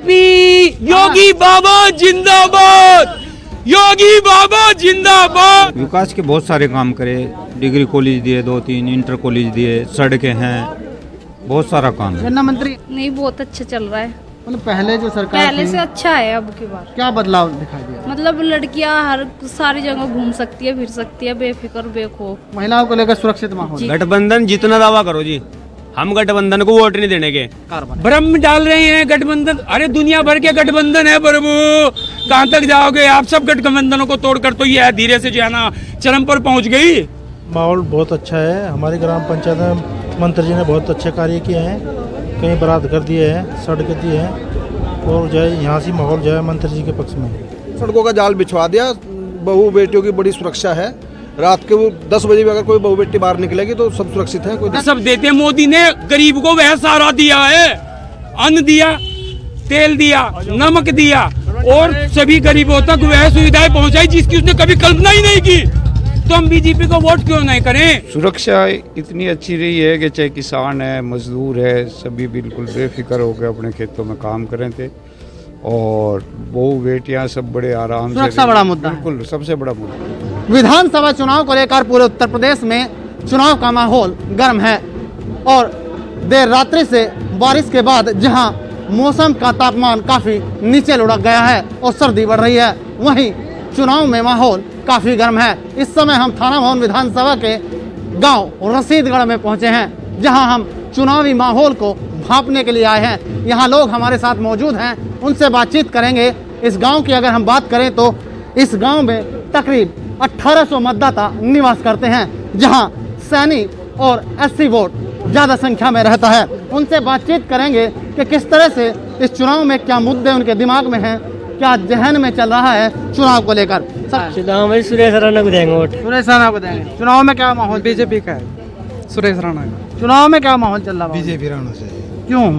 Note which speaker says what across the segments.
Speaker 1: योगी बाबा जिंदाबाद, योगी बाबा जिंदाबाद।
Speaker 2: विकास के बहुत सारे काम करे, डिग्री कॉलेज दिए, 2-3 इंटर कॉलेज दिए, सड़कें हैं, बहुत सारा काम है।
Speaker 3: गन्ना मंत्री
Speaker 4: नहीं, बहुत अच्छा चल रहा है।
Speaker 3: मतलब पहले जो सरकार
Speaker 4: पहले
Speaker 3: थी,
Speaker 4: से अच्छा है अब की बार।
Speaker 3: क्या बदलाव दिखाई दिया?
Speaker 4: मतलब लड़कियां हर सारी जगह घूम सकती है, फिर सकती है बेफिक्र बेखौफ।
Speaker 3: महिलाओं को लेकर सुरक्षित माहौल।
Speaker 1: गठबंधन जितना दावा करो जी, हम गठबंधन को वोट नहीं देने के।
Speaker 3: कारबान
Speaker 1: भ्रम डाल रहे हैं गठबंधन। अरे दुनिया भर के गठबंधन है प्रभु, कहाँ तक जाओगे आप? सब गठबंधनों को तोड़कर तो ये है धीरे से जो है ना चरम पर पहुंच गई।
Speaker 5: माहौल बहुत अच्छा है। हमारी ग्राम पंचायत में मंत्री जी ने बहुत अच्छे कार्य किए हैं, कई बरात कर दिए हैं, सड़कें दी हैं, और जो है यहाँ से माहौल जो है मंत्री जी के पक्ष में।
Speaker 6: सड़कों का जाल बिछवा दिया, बहू बेटियों की बड़ी सुरक्षा है। रात के वो 10 बजे भी अगर कोई बहू बेटी बाहर निकलेगी तो सब सुरक्षित है। कोई
Speaker 1: सब देते। मोदी ने गरीब को वह सहारा दिया है, अन्न दिया, तेल दिया, नमक दिया, और सभी गरीबों तक वह सुविधाएं पहुंचाई जिसकी उसने कभी कल्पना ही नहीं की। तो हम बीजेपी को वोट क्यों नहीं करें?
Speaker 2: सुरक्षा इतनी अच्छी रही है कि चाहे किसान है, मजदूर है, सभी बिल्कुल बेफिक्र होकर अपने खेतों में काम करें थे, और बहू बेटियां सब बड़े आराम से।
Speaker 3: सुरक्षा बड़ा मुद्दा है।
Speaker 2: बिल्कुल सबसे बड़ा मुद्दा।
Speaker 3: विधानसभा चुनाव को लेकर पूरे उत्तर प्रदेश में चुनाव का माहौल गर्म है, और देर रात्रि से बारिश के बाद जहां मौसम का तापमान काफी नीचे लुढ़क गया है और सर्दी बढ़ रही है, वहीं चुनाव में माहौल काफी गर्म है। इस समय हम थाना भवन विधानसभा के गांव रसीदगढ़ में पहुंचे हैं, जहां हम चुनावी माहौल को भांपने के लिए आए हैं। यहां लोग हमारे साथ मौजूद हैं, उनसे बातचीत करेंगे। इस गांव की अगर हम बात करें तो इस गांव में तकरीब 1800 मतदाता निवास करते हैं, जहां सैनिक और SC वोट ज्यादा संख्या में रहता है। उनसे बातचीत करेंगे कि किस तरह से इस चुनाव में क्या मुद्दे उनके दिमाग में हैं, क्या जहन में चल रहा है चुनाव को लेकर।
Speaker 7: चुनाव में सुरेश राणा को देंगे वोट।
Speaker 3: सुरेश राणा को देंगे। चुनाव में क्या माहौल?
Speaker 7: बीजेपी का है, सुरेश राणा का।
Speaker 3: चुनाव में क्या माहौल चल रहा है?
Speaker 5: बीजेपी राणा से।
Speaker 3: क्यों?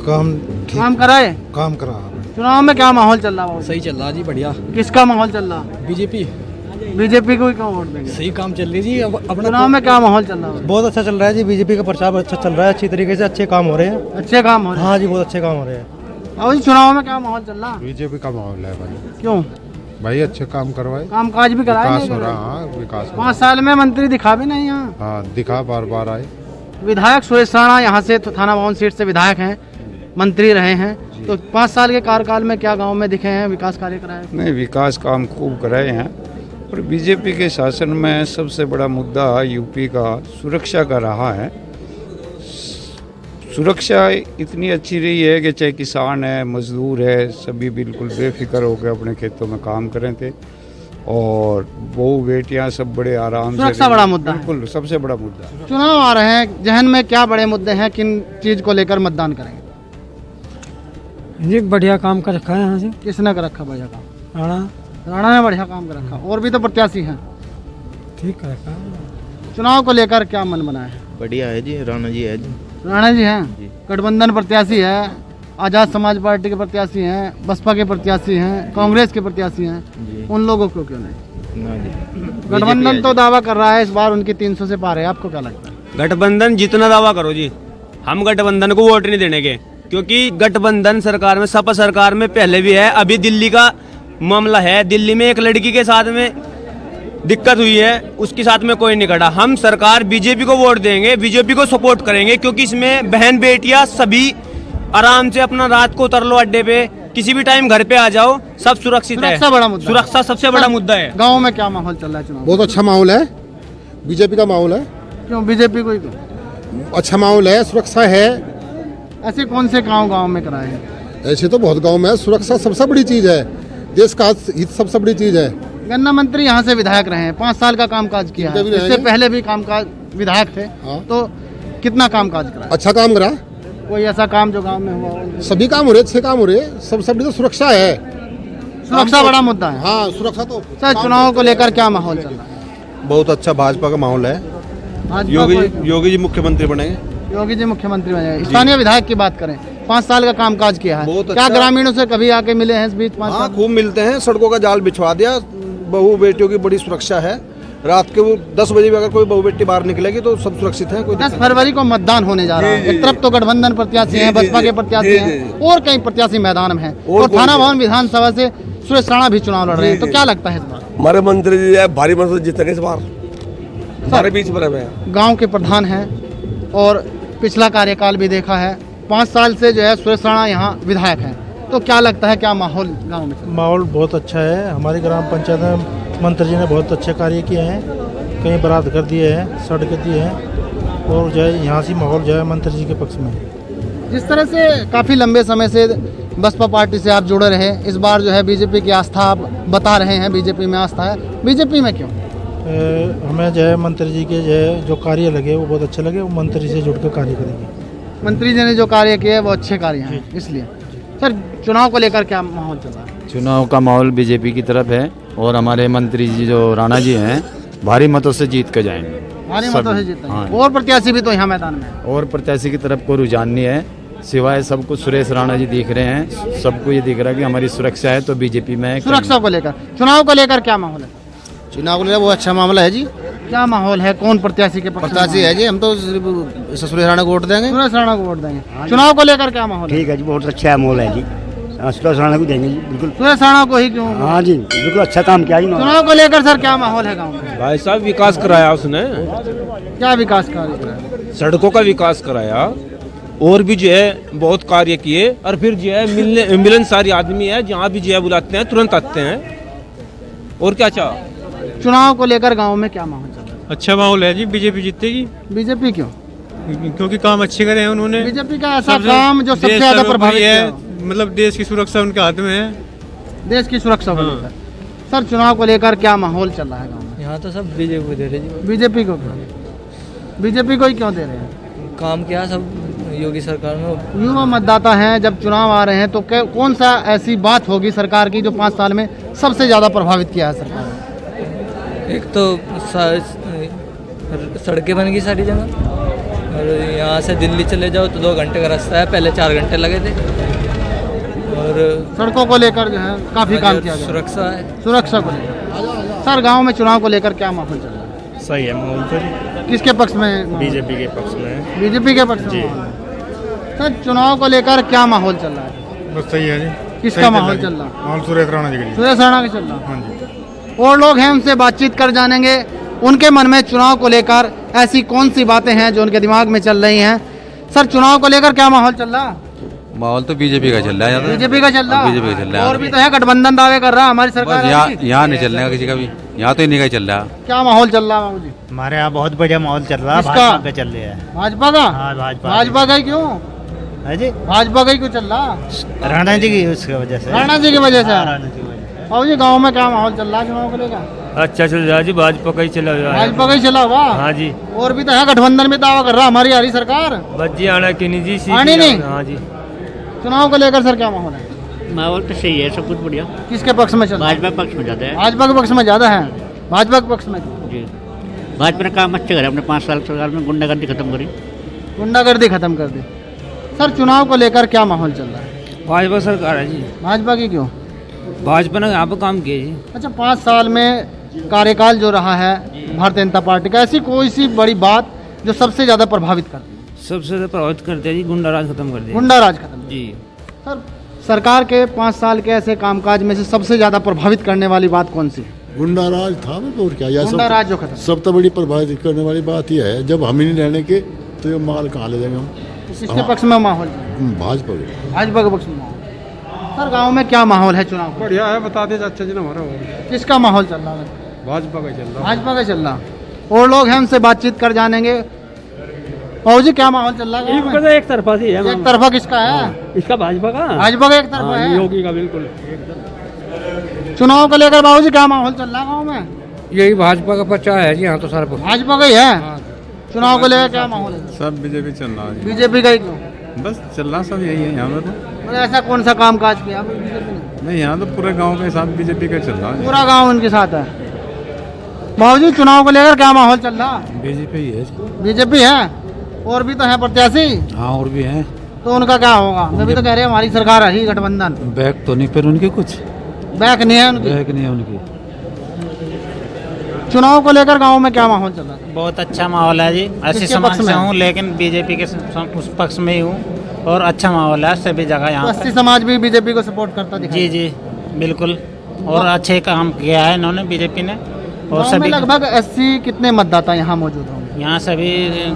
Speaker 5: काम
Speaker 3: कराए?
Speaker 5: काम करा।
Speaker 3: चुनाव में क्या माहौल चल रहा है?
Speaker 7: सही चल रहा जी, बढ़िया।
Speaker 3: किसका माहौल चल रहा?
Speaker 7: बीजेपी
Speaker 3: को ही क्यों वोट देंगे?
Speaker 7: सही काम चल रही जी। अब अपना
Speaker 3: चुनाव में क्या माहौल चल रहा है?
Speaker 5: बहुत अच्छा चल रहा है जी, बीजेपी का प्रचार अच्छा चल रहा है, अच्छी तरीके से अच्छे काम हो रहे हैं।
Speaker 3: अच्छे काम हो रहे हैं?
Speaker 5: हाँ जी, बहुत अच्छे काम हो रहे हैं।
Speaker 3: और चुनाव में क्या माहौल चल रहा?
Speaker 8: बीजेपी का माहौल है भाई।
Speaker 3: क्यों?
Speaker 8: भाई अच्छे काम करवाए,
Speaker 3: काम काज भी कराए?
Speaker 8: विकास हो रहा। हाँ विकास हो रहा।
Speaker 3: 5 साल में मंत्री दिखा भी नहीं यहाँ।
Speaker 8: हाँ दिखा, बार बार आए।
Speaker 3: विधायक सुरेश राणा यहाँ से थाना भवन सीट से विधायक हैं, मंत्री रहे हैं, तो 5 साल के कार्यकाल में क्या गांव में दिखे हैं, विकास कार्य कराए?
Speaker 2: नहीं, विकास काम खूब कराए हैं। और बीजेपी के शासन में सबसे बड़ा मुद्दा यूपी का सुरक्षा का रहा है। सुरक्षा इतनी अच्छी रही है कि चाहे किसान है, मजदूर है, सभी बिल्कुल बेफिक्र होकर अपने खेतों में काम करें थे, और बहू बेटियां सब बड़े आराम से।
Speaker 3: सुरक्षा बड़ा मुद्दा है।
Speaker 2: बिल्कुल सबसे बड़ा मुद्दा।
Speaker 3: चुनाव आ रहे हैं, जहन में क्या बड़े मुद्दे हैं, किन चीज को लेकर मतदान करेंगे?
Speaker 7: जी बढ़िया काम कर रखा है यहाँ से।
Speaker 3: किसने कर रखा बढ़िया काम?
Speaker 7: राणा
Speaker 3: राणा ने बढ़िया काम कर रखा। और भी तो प्रत्याशी हैं,
Speaker 7: ठीक कर रखा।
Speaker 3: चुनाव को लेकर क्या मन बना है?
Speaker 6: बढ़िया है जी, राणा जी है जी।
Speaker 3: राणा जी हैं, गठबंधन प्रत्याशी है, आजाद समाज पार्टी के प्रत्याशी हैं, बसपा के प्रत्याशी हैं, कांग्रेस के प्रत्याशी हैं, उन लोगों को क्यों नहीं? गठबंधन तो दावा कर रहा है इस बार उनकी 300 से पार है, आपको क्या लगता है?
Speaker 1: गठबंधन जितना दावा करो जी, हम गठबंधन को वोट नहीं देने के, क्योंकि गठबंधन सरकार में, सपा सरकार में पहले भी है, अभी दिल्ली का मामला है। दिल्ली में एक लड़की के साथ में दिक्कत हुई है, उसके साथ में कोई नहीं खड़ा। हम सरकार बीजेपी को वोट देंगे, बीजेपी को सपोर्ट करेंगे, क्योंकि इसमें बहन बेटियां सभी आराम से अपना रात को उतर लो अड्डे पे, किसी भी टाइम घर पे आ जाओ, सब सुरक्षित है।
Speaker 3: सुरक्षा बड़ा मुद्दा।
Speaker 1: सुरक्षा सबसे बड़ा मुद्दा है।
Speaker 3: गाँव में क्या माहौल चल रहा है चुनाव?
Speaker 8: बहुत अच्छा माहौल है, बीजेपी का माहौल है।
Speaker 3: क्यों बीजेपी को ही क्यों?
Speaker 8: अच्छा माहौल है, सुरक्षा है।
Speaker 3: ऐसे कौन से गाँव में कराए हैं?
Speaker 8: ऐसे तो बहुत गाँव में है। सुरक्षा सबसे बड़ी चीज है, देश का हित सबसे बड़ी चीज है।
Speaker 3: गन्ना मंत्री यहाँ से विधायक रहे हैं, 5 साल का कामकाज किया है, इससे पहले भी कामकाज विधायक थे।
Speaker 8: हाँ।
Speaker 3: तो कितना कामकाज करा?
Speaker 8: अच्छा काम करा,
Speaker 3: कोई ऐसा काम जो गांव में हुआ हो?
Speaker 8: सभी काम हो रहे, अच्छे काम हो रहे। सबसे बड़ी तो सुरक्षा है।
Speaker 3: सुरक्षा बड़ा मुद्दा है।
Speaker 8: हाँ सुरक्षा तो।
Speaker 3: सर, चुनाव को लेकर क्या माहौल चल रहा है?
Speaker 6: बहुत अच्छा भाजपा का माहौल है। योगी जी मुख्यमंत्री बनेंगे।
Speaker 3: योगी जी मुख्यमंत्री बनेंगे। स्थानीय विधायक की बात करें, 5 साल का कामकाज किया है,
Speaker 6: बहुत
Speaker 3: क्या
Speaker 6: अच्छा।
Speaker 3: ग्रामीणों से कभी आके मिले हैं इस बीच? 5
Speaker 6: हाँ
Speaker 3: साल
Speaker 6: खूब मिलते हैं, सड़कों का जाल बिछवा दिया, बहू बेटियों की बड़ी सुरक्षा है। रात के वो 10 बजे भी अगर कोई बहू बेटी बाहर निकलेगी तो सब सुरक्षित है। कोई
Speaker 3: 10 फरवरी को मतदान होने जा रहा है। एक तरफ तो गठबंधन प्रत्याशी हैं, बसपा के प्रत्याशी हैं और कई प्रत्याशी मैदान में हैं और थाना भवन विधानसभा से सुरेश राणा भी चुनाव लड़ रहे हैं। तो क्या लगता है इस बार?
Speaker 9: हमारे मंत्री जी है भारी मत जीतेंगे इस बार, हमारे बीच में
Speaker 3: गांव के प्रधान हैं और पिछला कार्यकाल भी देखा है। 5 साल से जो है सुरेश राणा यहाँ विधायक हैं। तो क्या लगता है क्या माहौल गांव में?
Speaker 5: माहौल बहुत अच्छा है। हमारी ग्राम पंचायत में मंत्री जी ने बहुत अच्छे कार्य किए हैं, कई बरात कर दिए हैं, सड़कें दी हैं और जो है यहाँ से माहौल जो है मंत्री जी के पक्ष में।
Speaker 3: जिस तरह से काफ़ी लंबे समय से बसपा पार्टी से आप जुड़े रहे, इस बार जो है बीजेपी की आस्था आप बता रहे हैं, बीजेपी में आस्था है, बीजेपी में क्यों?
Speaker 5: हमें जो है मंत्री जी के जो है जो कार्य लगे वो बहुत अच्छे लगे, वो मंत्री से जुड़ कर कार्य करेंगे।
Speaker 3: मंत्री जी ने जो कार्य किए वो अच्छे कार्य हैं, इसलिए। सर चुनाव को लेकर क्या माहौल चल रहा है?
Speaker 10: चुनाव का माहौल बीजेपी की तरफ है और हमारे मंत्री जी जो राणा जी हैं भारी मतों से जीत कर जाएंगे।
Speaker 3: भारी मतों से जीत और प्रत्याशी भी तो यहाँ मैदान में है।
Speaker 10: और प्रत्याशी की तरफ कोई रुझान नहीं है, सिवाय सबको सुरेश राणा जी दिख रहे हैं। सबको ये दिख रहा है कि हमारी सुरक्षा है तो बीजेपी में है।
Speaker 3: सुरक्षा को लेकर, चुनाव को लेकर क्या माहौल है?
Speaker 11: चुनाव को लेकर वो अच्छा मामला है जी।
Speaker 3: क्या माहौल है? कौन प्रत्याशी के
Speaker 11: प्रत्याशी है जी? हम तो सुरेश राणा को वोट देंगे।
Speaker 3: सुरेश राणा को वोट देंगे। चुनाव को लेकर क्या माहौल है?
Speaker 11: ठीक है जी, बहुत अच्छा माहौल है जी। सुरेश राणा को देंगे जी, बिल्कुल।
Speaker 3: सुरेश राणा को ही क्यों?
Speaker 11: हाँ जी, बिल्कुल अच्छा काम किया जी।
Speaker 3: चुनाव को लेकर सर क्या माहौल है गाँव में?
Speaker 1: भाई साहब विकास कराया उसने,
Speaker 3: क्या विकास कार्य कराया?
Speaker 1: सड़कों का विकास कराया और भी जो है बहुत कार्य किए। और फिर जो है मिलनसारी आदमी है, जहाँ भी जो है बुलाते हैं तुरंत आते हैं। और क्या चाह?
Speaker 3: चुनाव को लेकर गांव में क्या माहौल चल रहा है?
Speaker 12: अच्छा माहौल है जी, बीजेपी जीतेगी।
Speaker 3: बीजेपी क्यों?
Speaker 12: क्योंकि काम अच्छे करे हैं उन्होंने।
Speaker 3: बीजेपी का ऐसा काम जो सबसे ज्यादा प्रभावित है,
Speaker 12: मतलब देश की सुरक्षा उनके हाथ में है।
Speaker 3: देश की सुरक्षा को लेकर सर चुनाव को लेकर क्या माहौल चल रहा है गाँव में?
Speaker 13: यहाँ तो सब बीजेपी को दे रहे हैं।
Speaker 3: बीजेपी को क्यों? बीजेपी को ही क्यों दे रहे हैं?
Speaker 13: काम किया सब योगी सरकार में।
Speaker 3: युवा मतदाता हैं, जब चुनाव आ रहे हैं तो कौन सा ऐसी बात होगी सरकार की जो 5 साल में सबसे ज्यादा प्रभावित किया है सरकार ने?
Speaker 13: एक तो सड़कें बन गई सारी जगह और यहाँ से दिल्ली चले जाओ तो 2 घंटे का रास्ता है, पहले 4 घंटे लगे थे। और
Speaker 3: सड़कों को लेकर जो है काफी काम किया गया।
Speaker 13: सुरक्षा है,
Speaker 3: सुरक्षा को लेकर। सर गांव में चुनाव को लेकर क्या माहौल चल रहा है?
Speaker 12: सही है माहौल तो।
Speaker 3: किसके पक्ष में?
Speaker 12: बीजेपी के पक्ष में।
Speaker 3: बीजेपी के पक्ष में। सर चुनाव को लेकर क्या माहौल चल रहा है?
Speaker 12: बस सही है जी।
Speaker 3: किसका माहौल चल रहा है?
Speaker 12: माहौल सुरेश राणा जी का।
Speaker 3: सुरेश राणा का चल रहा है।
Speaker 12: हाँ जी।
Speaker 3: और लोग हैं, उनसे बातचीत कर जानेंगे उनके मन में चुनाव को लेकर ऐसी कौन सी बातें हैं जो उनके दिमाग में चल रही हैं। सर चुनाव को लेकर क्या माहौल चल रहा?
Speaker 10: माहौल तो बीजेपी का चल रहा है।
Speaker 3: बीजेपी का चल रहा।
Speaker 10: बीजेपी का चल रहा है।
Speaker 3: और भी तो है, गठबंधन दावे कर रहा है हमारी सरकार।
Speaker 10: यहाँ नहीं चलने का किसी का भी, यहाँ तो इन्हीं का चल रहा है।
Speaker 3: क्या माहौल चल रहा है बाबू जी?
Speaker 11: हमारे यहाँ बहुत बढ़िया माहौल चल रहा है।
Speaker 3: किसका?
Speaker 11: भाजपा का चल रहा है।
Speaker 3: भाजपा का?
Speaker 11: हाँ, भाजपा।
Speaker 3: भाजपा का ही क्यों
Speaker 11: है जी?
Speaker 3: भाजपा का ही क्यों चल रहा?
Speaker 11: राणा जी की उसकी वजह से।
Speaker 3: राणा जी की वजह से।
Speaker 11: राणा जी की वजह से।
Speaker 3: बाबू जी गाँव में क्या माहौल चल रहा है चुनाव को लेकर?
Speaker 12: अच्छा चल रहा है जी, भाजपा का ही चला हुआ है।
Speaker 3: भाजपा का ही चला हुआ।
Speaker 12: हाँ जी।
Speaker 3: और भी तो है, गठबंधन में दावा कर रहा हमारी हरी सरकार।
Speaker 12: बच्ची आना की निजी सी
Speaker 3: आनी नहीं।
Speaker 12: हाँ जी।
Speaker 3: चुनाव को लेकर सर क्या माहौल है?
Speaker 11: माहौल तो सही है, सब कुछ बढ़िया।
Speaker 3: किसके पक्ष में चल रहा है?
Speaker 11: भाजपा पक्ष में ज्यादा है।
Speaker 3: भाजपा के पक्ष में ज्यादा है। भाजपा के पक्ष में
Speaker 11: जी। भाजपा ने काम अच्छे करे, अपने 5 साल सरकार में गुंडागर्दी खत्म करी।
Speaker 3: गुंडागर्दी खत्म कर दी। सर चुनाव को लेकर क्या माहौल चल रहा है?
Speaker 12: भाजपा सरकार है जी।
Speaker 3: भाजपा की क्यों?
Speaker 12: भाजपा ने यहाँ पे काम किए जी।
Speaker 3: अच्छा 5 साल में कार्यकाल जो रहा है भारतीय जनता पार्टी का, ऐसी कोई सी बड़ी बात जो सबसे ज्यादा प्रभावित करती है?
Speaker 12: सबसे ज्यादा प्रभावित करते हैं जी, गुंडा राज खत्म कर दिया।
Speaker 3: गुंडा राज खत्म
Speaker 12: जी।
Speaker 3: सर सरकार के 5 साल के ऐसे कामकाज में से सबसे ज्यादा प्रभावित करने वाली बात कौन सी है?
Speaker 8: गुंडा राज था ना, तो और क्या यार?
Speaker 3: गुंडा राज जो खत्म।
Speaker 8: सबसे बड़ी प्रभावित करने वाली बात यह है, जब हम ही नहीं रहने के तो ये माल कहाँ ले जाएंगे हम?
Speaker 3: किसके पक्ष में माहौल?
Speaker 8: भाजपा के।
Speaker 3: भाजपा के पक्ष में माहौल। सर गाँव में क्या माहौल है चुनाव?
Speaker 12: बढ़िया है, बता दे चाचा जी ना हमारा।
Speaker 3: किसका माहौल चल रहा है?
Speaker 12: भाजपा का चल रहा।
Speaker 3: भाजपा का चल रहा। और लोग हैं, उनसे बातचीत कर जानेंगे। बाबू जी क्या माहौल चल रहा है?
Speaker 12: एक तरफा ही है।
Speaker 3: एक तरफा किसका है?
Speaker 12: इसका भाजपा का।
Speaker 3: भाजपा का एक तरफा है।
Speaker 12: योगी का बिल्कुल।
Speaker 3: चुनाव को लेकर बाबू जी क्या माहौल चल रहा है गाँव में?
Speaker 12: यही भाजपा का प्रचार है जी, यहाँ तो सर
Speaker 3: भाजपा का ही है। चुनाव को लेकर क्या माहौल है?
Speaker 12: सब बीजेपी चल रहा है।
Speaker 3: बीजेपी का ही क्यों?
Speaker 12: बस चल रहा सब यही है यहाँ पर।
Speaker 3: मतलब ऐसा कौन सा काम काज किया बीजेपी ने?
Speaker 12: नहीं, यहाँ तो पूरे गांव के साथ बीजेपी का चल रहा है।
Speaker 3: पूरा गांव उनके साथ है। बाबूजी चुनाव को लेकर क्या माहौल चल रहा?
Speaker 12: बीजेपी ही है।
Speaker 3: बीजेपी है। और भी तो है प्रत्याशी।
Speaker 12: हाँ और भी है।
Speaker 3: तो उनका क्या होगा? मैं भी तो कह रहे हैं हमारी सरकार है गठबंधन।
Speaker 12: बैक तो नहीं, फिर उनके कुछ
Speaker 3: बैक नहीं है उनकी।
Speaker 12: बैक नहीं है उनकी।
Speaker 3: चुनाव को लेकर गांव में क्या माहौल चल रहा है?
Speaker 14: बहुत अच्छा माहौल है जी। ऐसी
Speaker 3: किसके
Speaker 14: समाज
Speaker 3: पक्ष में
Speaker 14: से
Speaker 3: है?
Speaker 14: हूँ, लेकिन बीजेपी के उस पक्ष में ही हूँ और अच्छा माहौल है सभी जगह यहाँ
Speaker 3: बस्ती समाज भी बीजेपी को सपोर्ट करता दिखाई
Speaker 14: जी जी बिल्कुल। और अच्छे काम किया है इन्होंने बीजेपी ने। और
Speaker 3: गांव में
Speaker 14: सभी
Speaker 3: लगभग 80 कितने मतदाता यहाँ मौजूद होंगे?
Speaker 14: यहाँ सभी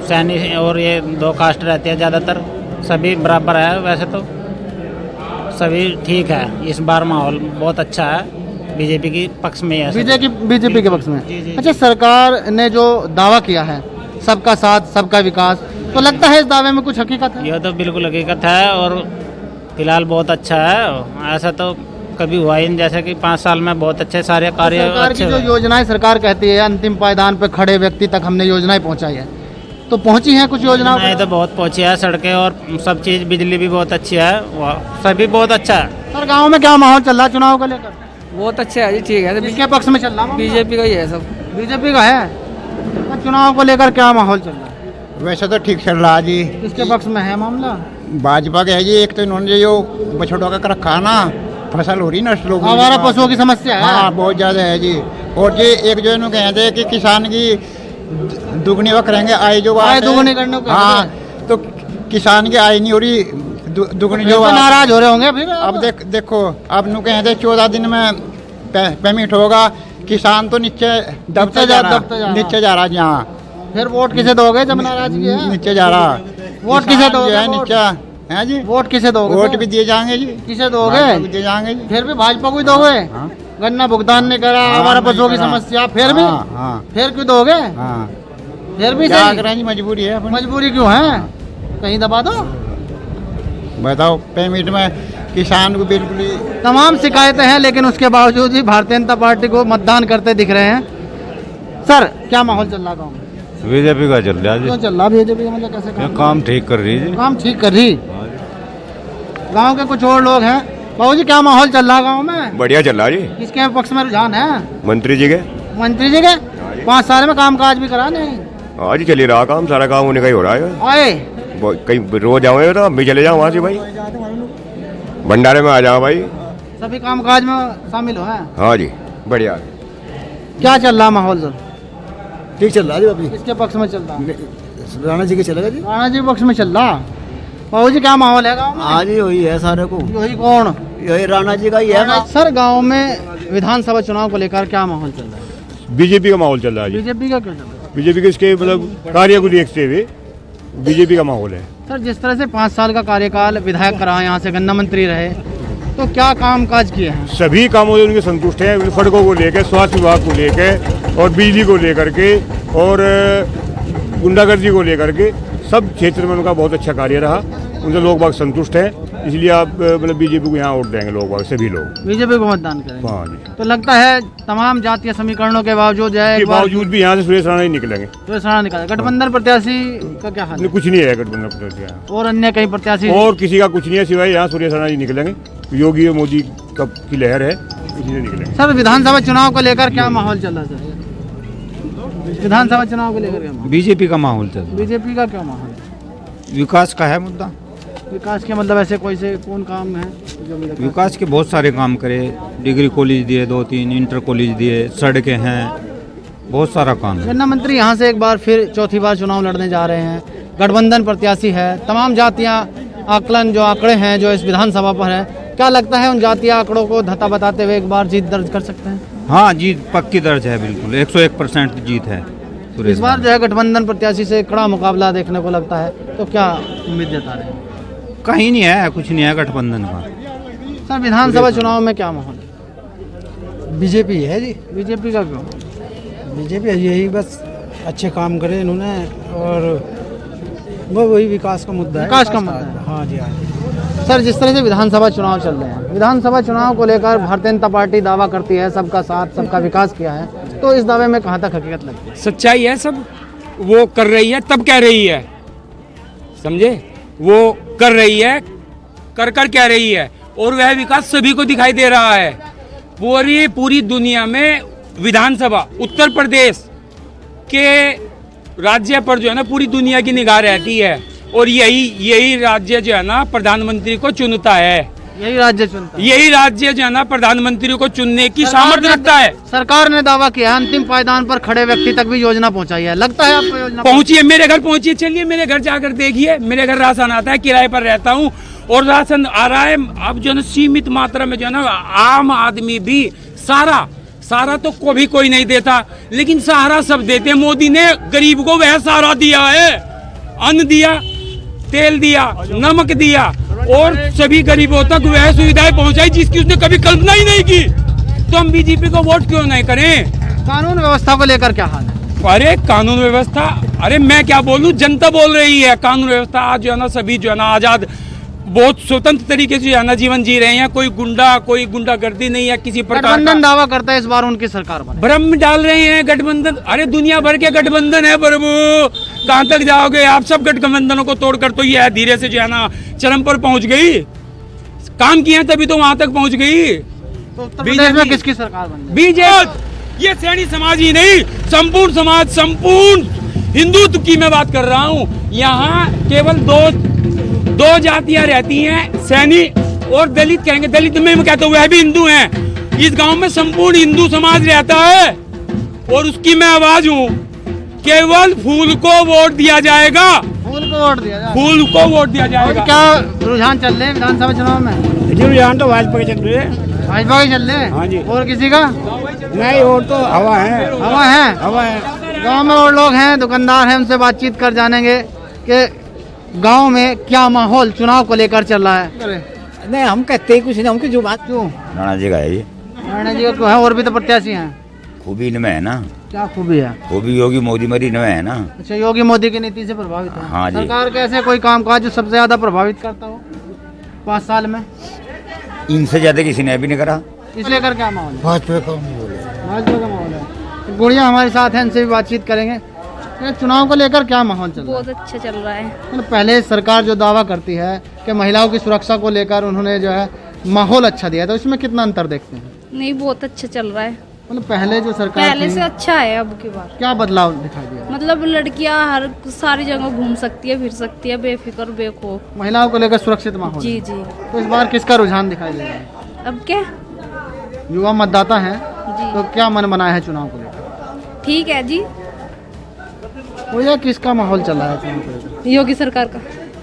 Speaker 14: सैनिक और ये 2 कास्ट रहती है ज़्यादातर, सभी बराबर है। वैसे तो सभी ठीक है। इस बार माहौल बहुत अच्छा है, बीजेपी के पक्ष में है।
Speaker 3: बीजेपी के पक्ष में। अच्छा, सरकार ने जो दावा किया है सबका साथ सबका विकास, तो लगता है इस दावे में कुछ हकीकत है?
Speaker 14: यह तो बिल्कुल हकीकत है और फिलहाल बहुत अच्छा है। ऐसा तो कभी हुआ ही नहीं, जैसे कि 5 साल में बहुत अच्छे सारे कार्य
Speaker 3: सरकार की जो योजनाएं सरकार कहती है अंतिम पायदान पे खड़े व्यक्ति तक हमने योजनाएं पहुंचाई है, तो पहुंची हैं कुछ योजनाएं?
Speaker 14: नहीं तो बहुत पहुंची है, सड़कें और सब चीज, बिजली भी बहुत अच्छी है, सभी बहुत अच्छा है।
Speaker 3: सर गाँव में क्या माहौल चल रहा है चुनाव को लेकर?
Speaker 13: बहुत अच्छा है जी, ठीक है।
Speaker 3: किसके पक्ष में चल रहा है?
Speaker 13: बीजेपी का ही है सब।
Speaker 3: बीजेपी का है। तो चुनाव को लेकर क्या माहौल चल रहा है?
Speaker 15: वैसे तो ठीक चल रहा है जी।
Speaker 3: किसके पक्ष में है मामला?
Speaker 15: भाजपा के है जी। एक तो इन्होंने जो बछड़ों का रखा ना, फसल हो रही नष्ट लोगों की।
Speaker 3: आवारा पशुओं की समस्या है।
Speaker 15: हाँ बहुत ज्यादा है जी। और जी एक जो इन्होंने कहते हैं कि किसान की दुगनी वक्त रहेंगे आय जो
Speaker 3: आय दुगनी करने को।
Speaker 15: हाँ तो किसान की आय नहीं हो रही दुगनी जो
Speaker 3: नाराज हो रहे होंगे फिर।
Speaker 15: अब देखो अब नु कहते 14 दिन में पेमेंट होगा, किसान तो नीचे दबते जा रहा है। यहाँ
Speaker 3: फिर वोट किसे दोगे जब नाराजगी है?
Speaker 15: नीचे जा रहा
Speaker 3: वोट किसे दोगे?
Speaker 15: नीचे है जी।
Speaker 3: वोट किसे दोगे?
Speaker 15: वोट भी दिए जाएंगे जी।
Speaker 3: किसे दोगे?
Speaker 15: दिए जाएंगे जी।
Speaker 3: फिर भी भाजपा को ही दोगे? गन्ना भुगतान नहीं करा, हमारा पशुओं की समस्या, फिर भी फिर क्यों दोगे? फिर भी
Speaker 15: क्या करें जी, मजबूरी है।
Speaker 3: मजबूरी क्यों है? कहीं दबा दो।
Speaker 15: बताओ पेमेंट में किसान को बिल्कुल ही।
Speaker 3: तमाम शिकायतें हैं लेकिन उसके बावजूद ही भारतीय जनता पार्टी को मतदान करते दिख रहे हैं। सर क्या माहौल चल रहा गाँव में?
Speaker 12: बीजेपी का चल रहा है।
Speaker 3: क्यों चल रहा बीजेपी का? मतलब कैसे
Speaker 12: काम ठीक कर रही है?
Speaker 3: काम ठीक कर रही। गांव के कुछ और लोग हैं। बाबू जी क्या माहौल चल रहा गांव में?
Speaker 16: बढ़िया चल रहा है जी।
Speaker 3: किसके पक्ष में रुझान है?
Speaker 16: मंत्री जी के।
Speaker 3: मंत्री जी के 5 साल में काम काज भी करा नहीं?
Speaker 16: आज ही चली रहा काम, सारा काम होने का ही हो रहा है।
Speaker 3: आए
Speaker 16: कहीं रोज आऊंगे तो हम भी चले जाओ वहाँ से भाई, भंडारे में आ जाओ भाई।
Speaker 3: सभी काम काज में शामिल हो हैं?
Speaker 16: हाँ जी बढ़िया।
Speaker 3: क्या चल रहा माहौल सर?
Speaker 6: ठीक चल रहा है अभी।
Speaker 3: किसके पक्ष में चल रहा?
Speaker 6: राणा जी के चलेगा जी।
Speaker 3: राणा जी पक्ष में चल रहा। बाबू जी क्या माहौल है गाँव में?
Speaker 6: आज ही वही है सारे को।
Speaker 3: वही कौन?
Speaker 6: यही राणा जी का ही है।
Speaker 3: सर गाँव में विधानसभा चुनाव को लेकर क्या माहौल चल रहा है?
Speaker 12: बीजेपी का माहौल चल रहा है।
Speaker 3: बीजेपी का क्यों चल रहा है?
Speaker 12: बीजेपी के इसके मतलब कार्य को देखते हुए बीजेपी का माहौल है।
Speaker 3: सर जिस तरह से 5 साल का कार्यकाल विधायक रहा, यहाँ से गन्ना मंत्री रहे, तो क्या काम काज किए हैं?
Speaker 12: सभी कामों से उनके संतुष्ट हैं। सड़कों को लेकर, स्वास्थ्य विभाग को लेकर और बिजली को लेकर के और गुंडागर्दी को लेकर के सब क्षेत्र में उनका बहुत अच्छा कार्य रहा। उनसे लोग बाग संतुष्ट हैं, इसलिए आप मतलब बीजेपी को यहाँ वोट देंगे लोग बाग, सभी लोग
Speaker 3: बीजेपी को मतदान करेंगे।
Speaker 12: हाँ जी।
Speaker 3: तो लगता है तमाम जातीय समीकरणों के बावजूद
Speaker 12: भी यहाँ से सुरेश राणा ही निकलेंगे।
Speaker 3: सुरेश राणा निकलेगा। गठबंधन प्रत्याशी का क्या हाल है?
Speaker 12: कुछ नहीं है गठबंधन प्रत्याशी
Speaker 3: और अन्य कई प्रत्याशी
Speaker 12: और किसी का कुछ नहीं है सिवाय यहाँ सुरेश राणा ही निकलेंगे। योगी और मोदी की लहर है, इसी से निकलेंगे।
Speaker 3: सर विधानसभा चुनाव को लेकर क्या माहौल चल रहा है? विधानसभा चुनाव को लेकर क्या माहौल?
Speaker 12: बीजेपी का माहौल चल रहा है।
Speaker 3: बीजेपी का क्या माहौल है?
Speaker 12: विकास का है मुद्दा।
Speaker 3: विकास के मतलब ऐसे कोई से कौन काम है जो
Speaker 12: विकास के बहुत सारे काम करे, डिग्री कॉलेज दिए 2-3, इंटर कॉलेज दिए, सड़कें हैं, बहुत सारा काम है।
Speaker 3: गन्ना मंत्री यहाँ से एक बार फिर चौथी बार चुनाव लड़ने जा रहे हैं, गठबंधन प्रत्याशी है, तमाम जातियाँ आकलन जो आंकड़े हैं जो इस विधानसभा पर है, क्या लगता है उन जातीय आंकड़ों को धत्ता बताते हुए एक बार जीत दर्ज कर सकते हैं?
Speaker 12: हाँ जीत पक्की दर्ज है, बिल्कुल 101% जीत है।
Speaker 3: इस बार जो है गठबंधन प्रत्याशी से कड़ा मुकाबला देखने को लगता है, तो क्या उम्मीद जता रहे हैं?
Speaker 12: कहीं नहीं है, कुछ नहीं है गठबंधन का।
Speaker 3: सर विधानसभा चुनाव में क्या माहौल है?
Speaker 7: बीजेपी है जी।
Speaker 3: बीजेपी का क्यों?
Speaker 7: बीजेपी यही बस अच्छे काम करे इन्होंने और वो वही विकास का मुद्दा है।
Speaker 3: विकास का मुद्दा है।
Speaker 7: हाँ जी हाँ जी।
Speaker 3: सर जिस तरह से विधानसभा चुनाव चल रहे हैं, विधानसभा चुनाव को लेकर भारतीय जनता पार्टी दावा करती है सबका साथ सबका विकास किया है, तो इस दावे में कहाँ तक हकीकत लगती है?
Speaker 17: सच्चाई है, सब वो कर रही है तब कह रही है, समझे? वो कर रही है, कर कह रही है, और वह विकास सभी को दिखाई दे रहा है। पूरी दुनिया में विधानसभा उत्तर प्रदेश के राज्य पर जो है ना पूरी दुनिया की निगाह रहती है, और यही राज्य जो है ना प्रधानमंत्री को चुनता है।
Speaker 3: यही राज्य चुनता है।
Speaker 17: यही राज्य जो है ना प्रधानमंत्री को चुनने की सामर्थ्य रखता है।
Speaker 3: सरकार ने दावा किया है अंतिम पायदान पर खड़े व्यक्ति तक भी योजना पहुंचाई है, लगता है आपको योजना
Speaker 17: पहुंचिए? मेरे घर पहुंचिए, चलिए मेरे घर जाकर देखिए। मेरे घर राशन आता है, किराए पर रहता हूँ और राशन आ रहा है। अब जो है सीमित मात्रा में जो है ना आम आदमी भी सारा तो कोई नहीं देता, लेकिन सहारा सब देते। मोदी ने गरीब को वह सहारा दिया है, अन्न दिया, तेल दिया, नमक दिया और सभी गरीबों तक वह सुविधाएं पहुंचाई जिसकी उसने कभी कल्पना ही नहीं की। तो हम बीजेपी को वोट क्यों नहीं करें?
Speaker 3: कानून व्यवस्था को लेकर क्या हाल है?
Speaker 17: अरे कानून व्यवस्था, अरे मैं क्या बोलूं, जनता बोल रही है। कानून व्यवस्था आज जो है ना सभी जो है ना आजाद, बहुत स्वतंत्र तरीके से जो है ना जीवन जी रहे हैं। कोई गुंडागर्दी नहीं है किसी प्रकार का।
Speaker 3: गठबंधन दावा करता है इस बार उनकी सरकार बने।
Speaker 17: भ्रम डाल रहे हैं गठबंधन। अरे दुनिया भर के गठबंधन है प्रभु, कहाँ तक जाओगे आप? सब गठबंधनों को तोड़कर तो ये धीरे से जो है ना चरम पर पहुंच गई। काम किया तभी तो वहां तक पहुंच गई।
Speaker 3: तो उत्तर प्रदेश में किसकी सरकार बनी?
Speaker 17: बीजेपी। ये सैनी समाज ही नहीं, संपूर्ण समाज, संपूर्ण हिंदुत्व की मैं बात कर रहा हूँ। यहाँ केवल दो जातियां रहती हैं, सैनी और दलित। कहेंगे दलित में कहते हैं वह भी हिंदू हैं। इस गांव में संपूर्ण हिंदू समाज रहता है और उसकी मैं आवाज हूँ। केवल फूल को वोट दिया जाएगा,
Speaker 3: फूल को वोट दिया जाएगा,
Speaker 17: फूल को वोट दिया जाएगा।
Speaker 3: क्या रुझान चल रहे हैं विधानसभा चुनाव में?
Speaker 7: जी रुझान तो भाजपा के चल रहे हैं।
Speaker 3: भाजपा के चल रहे हैं?
Speaker 7: हाँ जी।
Speaker 3: और किसी का
Speaker 7: नहीं, और तो हवा है।
Speaker 3: हवा है। गाँव में और लोग हैं, दुकानदार हैं, उनसे बातचीत कर जानेंगे कि गांव में क्या माहौल चुनाव को लेकर चल रहा है।
Speaker 7: नहीं, हम कहते हैं कुछ नहीं, हमकी जो बात क्यों
Speaker 10: राणा जी का है ये।
Speaker 3: राणा जी का है, और भी तो प्रत्याशी हैं।
Speaker 10: खूबी इनमें है ना।
Speaker 3: क्या खूबी है?
Speaker 10: खूबी योगी मोदी मरी इनमें है ना।
Speaker 3: अच्छा, योगी मोदी की नीति से प्रभावित है।
Speaker 10: हाँ जी।
Speaker 3: सरकार का ऐसे कोई काम काज जो सबसे ज्यादा प्रभावित करता हो 5 साल में?
Speaker 10: इनसे ज्यादा किसी ने भी नहीं करा।
Speaker 3: इस लेकर क्या माहौल है?
Speaker 8: भाजपा का माहौल है।
Speaker 3: भाजपा का माहौल है। गुड़िया हमारे साथ हैं, इनसे भी बातचीत करेंगे। चुनाव को लेकर क्या माहौल चल रहा है?
Speaker 4: बहुत अच्छा चल रहा है।
Speaker 3: पहले सरकार जो दावा करती है कि महिलाओं की सुरक्षा को लेकर उन्होंने जो है माहौल अच्छा दिया, तो इसमें कितना अंतर देखते हैं?
Speaker 4: नहीं, बहुत अच्छा चल रहा है।
Speaker 3: मतलब पहले जो सरकार
Speaker 4: पहले से अच्छा है अब की बार।
Speaker 3: क्या बदलाव दिखाई दिया?
Speaker 4: मतलब लड़कियां हर सारी जगह घूम सकती है, फिर सकती है, बेफिक्र बेखौफ।
Speaker 3: महिलाओं को लेकर सुरक्षित माहौल।
Speaker 4: जी जी।
Speaker 3: तो इस बार किसका रुझान दिखाई दे रहा है?
Speaker 4: अब क्या,
Speaker 3: युवा मतदाता हैं,
Speaker 4: जी।
Speaker 3: तो क्या मन बनाया है चुनाव को लेकर?
Speaker 4: ठीक है जी।
Speaker 3: भैया किसका माहौल चल रहा है चुनाव को लेकर?
Speaker 4: योगी सरकार का।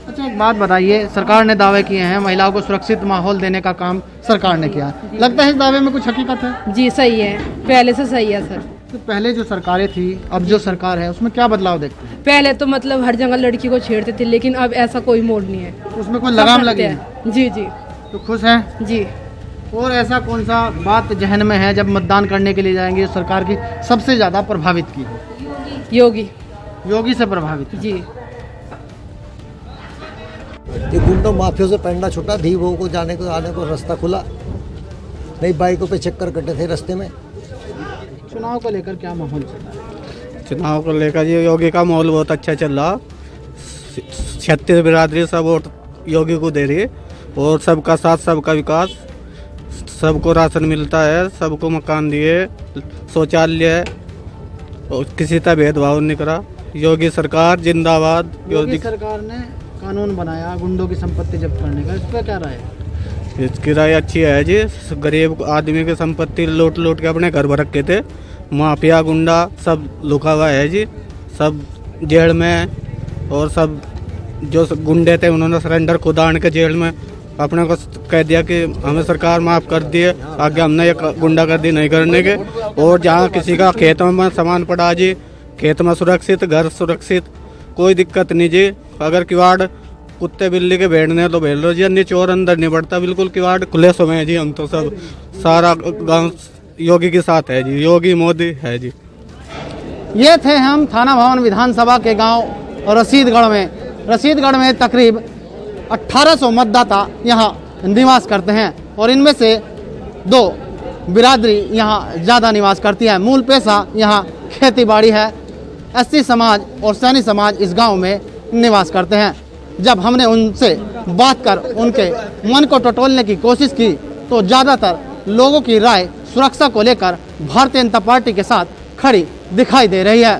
Speaker 3: अच्छा, एक बात बताइए, सरकार ने दावे किए हैं महिलाओं को सुरक्षित माहौल देने का काम सरकार ने किया, लगता है इस दावे में कुछ हकीकत है?
Speaker 4: जी सही है, पहले से सही है सर।
Speaker 3: तो पहले जो सरकारें थी, अब जो सरकार है, उसमें क्या बदलाव देखते हैं?
Speaker 4: पहले तो मतलब हर जगह लड़की को छेड़ते थे, लेकिन अब ऐसा कोई मोड़ नहीं है।
Speaker 3: उसमें कोई लगाम लगी है?
Speaker 4: जी जी।
Speaker 3: तो खुश हैं?
Speaker 4: जी।
Speaker 3: और ऐसा कौन सा बात जहन में है जब मतदान करने के लिए जाएंगे सरकार की सबसे ज्यादा प्रभावित की हो? योगी से प्रभावित
Speaker 4: जी।
Speaker 7: ये गुंडों माफियों से पहनना छूटा, धी बहू को जाने को आने को रास्ता खुला, नई बाइकों पे चक्कर कटे थे रास्ते में।
Speaker 3: चुनाव को लेकर क्या माहौल चल रहा है?
Speaker 5: चुनाव को लेकर ये योगी का माहौल बहुत अच्छा चल रहा। 36 बिरादरी सब वोट योगी को दे रही है और सबका साथ सबका विकास, सबको राशन मिलता है, सबको मकान दिए, शौचालय है और किसी का भेदभाव नहीं करा। योगी सरकार जिंदाबाद।
Speaker 3: योगी सरकार ने कानून बनाया गुंडों की संपत्ति जब्त करने का, इस पर क्या राय है?
Speaker 5: इसकी राय अच्छी है जी। गरीब आदमी की संपत्ति लूट लूट के अपने घर में रखे थे, माफिया गुंडा सब लुका हुआ है जी, सब जेल में। और सब जो गुंडे थे उन्होंने सरेंडर खुद आन के जेल में अपने को कह दिया कि हमें सरकार माफ़ कर दिए, आगे हमने ये गुंडागर्दी नहीं करने के। और जहाँ किसी का खेत में सामान पड़ा जी, खेत में सुरक्षित, घर सुरक्षित, कोई दिक्कत नहीं जी। अगर किवाड़ कुत्ते बिल्ली के भेड़ने तो भेड़ लो जी, अन्य चोर अंदर नहीं बढ़ता, बिल्कुल किवाड़ खुले समय है जी। हम तो सब सारा गांव योगी के साथ है जी, योगी मोदी है जी।
Speaker 3: ये थे हम थाना भवन विधानसभा के गांव रसीदगढ़ में तकरीब 1800 मतदाता यहाँ निवास करते हैं और इनमें से 2 बिरादरी यहाँ ज़्यादा निवास करती है। मूल पेशा यहाँ खेती बाड़ी है। एससी समाज और सैनी समाज इस गांव में निवास करते हैं। जब हमने उनसे बात कर उनके मन को टटोलने की कोशिश की तो ज़्यादातर लोगों की राय सुरक्षा को लेकर भारतीय जनता पार्टी के साथ खड़ी दिखाई दे रही है।